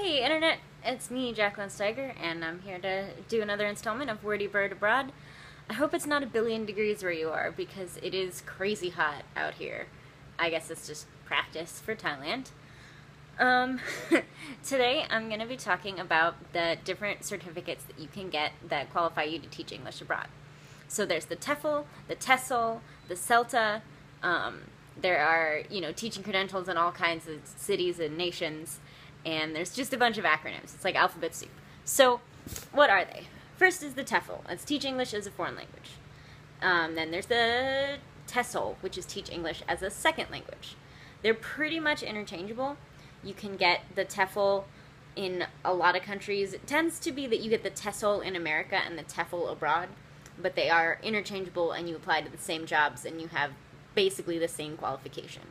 Hey Internet, it's me, Jacqueline Steiger, and I'm here to do another installment of Wordy Bird Abroad. I hope it's not a billion degrees where you are, because it is crazy hot out here. I guess it's just practice for Thailand. Today I'm going to be talking about the different certificates that you can get that qualify you to teach English abroad. So there's the TEFL, the TESOL, the CELTA. There are, teaching credentials in all kinds of cities and nations. And there's just a bunch of acronyms. It's like alphabet soup. So, what are they? First is the TEFL. It's Teach English as a Foreign Language. Then there's the TESOL, which is Teach English as a Second Language. They're pretty much interchangeable. You can get the TEFL in a lot of countries. It tends to be that you get the TESOL in America and the TEFL abroad, but they are interchangeable and you apply to the same jobs and you have basically the same qualification.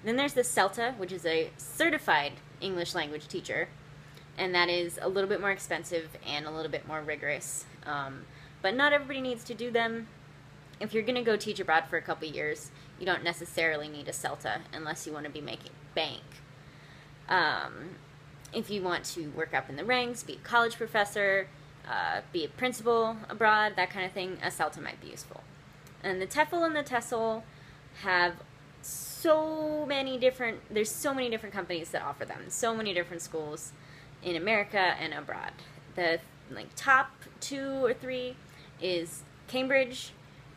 Then there's the CELTA, which is a certified English language teacher, and that is a little bit more expensive and a little bit more rigorous. But not everybody needs to do them. If you're going to go teach abroad for a couple years, you don't necessarily need a CELTA unless you want to be making bank. If you want to work up in the ranks, be a college professor, be a principal abroad, that kind of thing, a CELTA might be useful. And the TEFL and the TESOL have there's so many different companies that offer them, so many different schools in America and abroad. The top 2 or 3 is Cambridge,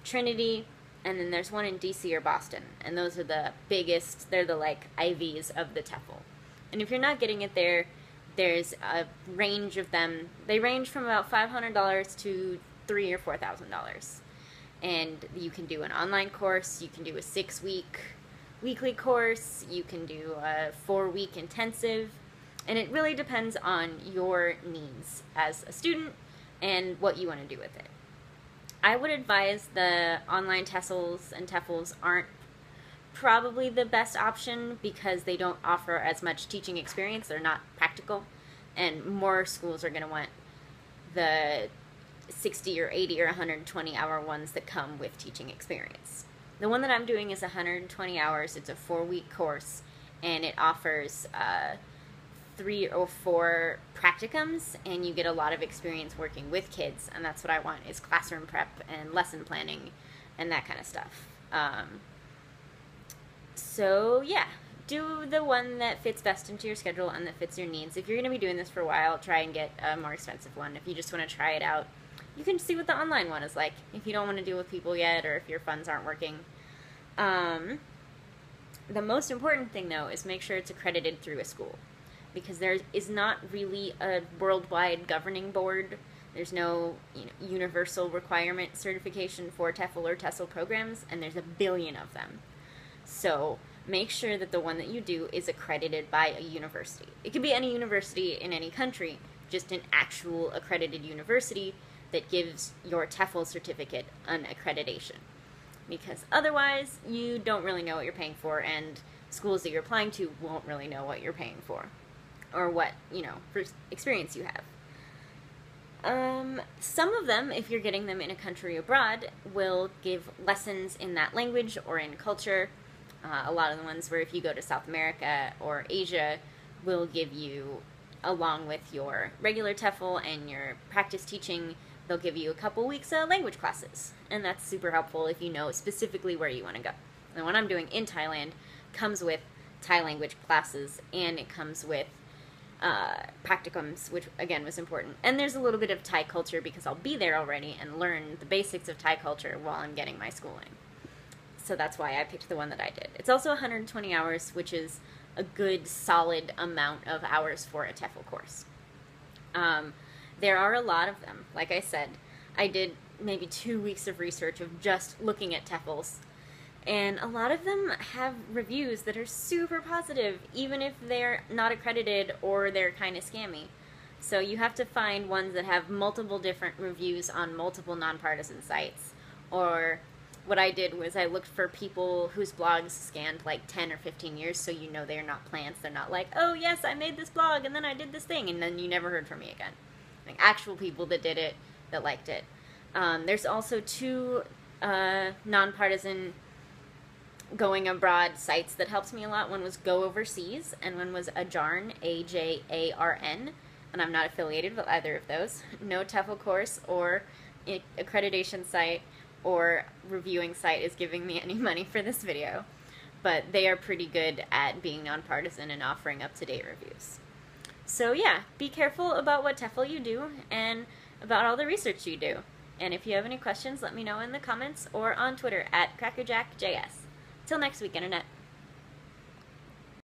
Trinity, and then there's one in DC or Boston, and those are the biggest. They're the IVs of the TEFL. And if you're not getting it there, there's a range of them. They range from about $500 to $3,000 or $4,000. And you can do an online course, you can do a 6-week weekly course, you can do a 4-week intensive, and it really depends on your needs as a student and what you want to do with it. I would advise the online TESOLs and TEFLs aren't probably the best option because they don't offer as much teaching experience. They're not practical, and more schools are going to want the 60 or 80 or 120 hour ones that come with teaching experience. The one that I'm doing is 120 hours. It's a 4-week course, and it offers 3 or 4 practicums, and you get a lot of experience working with kids, and that's what I want, is classroom prep and lesson planning and that kind of stuff. So yeah, do the one that fits best into your schedule and that fits your needs. If you're going to be doing this for a while, try and get a more expensive one. If you just want to try it out, you can see what the online one is like if you don't want to deal with people yet or if your funds aren't working. The most important thing, though, is make sure it's accredited through a school, because there is not really a worldwide governing board. There's no universal requirement certification for TEFL or TESOL programs, and there's a billion of them. So make sure that the one that you do is accredited by a university. It could be any university in any country, just an actual accredited university that gives your TEFL certificate an accreditation. Because otherwise, you don't really know what you're paying for, and schools that you're applying to won't really know what you're paying for, or what, for experience you have. Some of them, if you're getting them in a country abroad, will give lessons in that language or in culture. A lot of the ones where if you go to South America or Asia, will give you, along with your regular TEFL and your practice teaching, they'll give you a couple weeks of language classes, and that's super helpful if you know specifically where you want to go. And what I'm doing in Thailand comes with Thai language classes, and it comes with practicums, which again was important. And there's a little bit of Thai culture because I'll be there already and learn the basics of Thai culture while I'm getting my schooling. So that's why I picked the one that I did. It's also 120 hours, which is a good solid amount of hours for a TEFL course. There are a lot of them. Like I said, I did maybe 2 weeks of research of just looking at TEFLs, and a lot of them have reviews that are super positive, even if they're not accredited or they're kind of scammy. So you have to find ones that have multiple different reviews on multiple nonpartisan sites. Or what I did was I looked for people whose blogs scanned 10 or 15 years, so they're not plants. They're not like, oh yes, I made this blog and then I did this thing, and then you never heard from me again. Actual people that did it, that liked it. There's also 2 nonpartisan going abroad sites that helped me a lot. One was Go Overseas, and one was Ajarn, AJARN, and I'm not affiliated with either of those. No TEFL course or accreditation site or reviewing site is giving me any money for this video, but they are pretty good at being nonpartisan and offering up-to-date reviews. So yeah, be careful about what TEFL you do and about all the research you do. And if you have any questions, let me know in the comments or on Twitter at crackerjackjs. Till next week, Internet.